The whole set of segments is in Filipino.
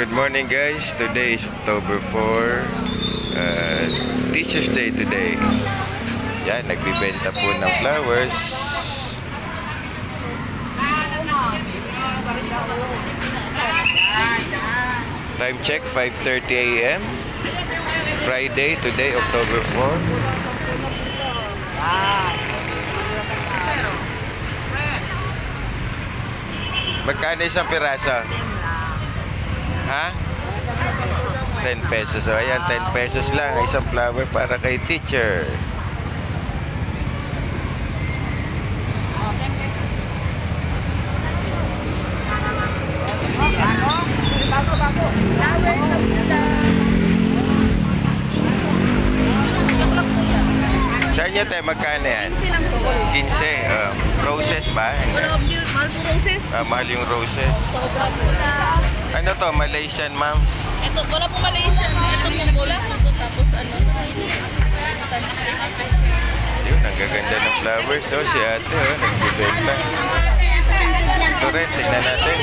Good morning guys, today is October 4, Teacher's Day today. Yan, nagbibenta po ng flowers. Time check, 5:30 AM. Friday, today, October 4. Magkano isang piraso? Ha? 10 pesos. So, ayan, 10 pesos lang. Isang flower para kay teacher. Saan nyo tayo? Magkano yan? 15. Roses ba? Mahal yung roses. Ano to? Malaysian, ma'am? Ito, wala po Malaysian. Ito po pula. Tapos ano? Yun, ang gaganda ng flowers. So, si ate, nagbibenta. Ito rin, tignan natin.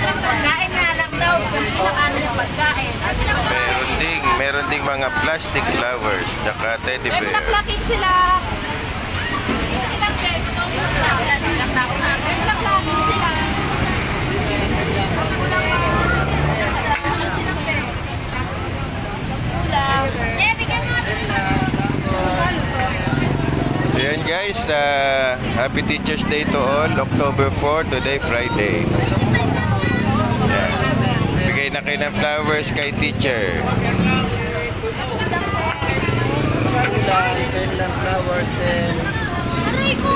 Pagkain nga lang daw. Meron ding mga plastic flowers. Tsaka teddy bear. Laklakin sila. So yan guys, Happy Teacher's Day to all. October 4, today Friday. Yan. Bigay na kayo ng flowers kay teacher. Flowers din. Aray ko!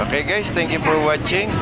Okay guys, thank you for watching.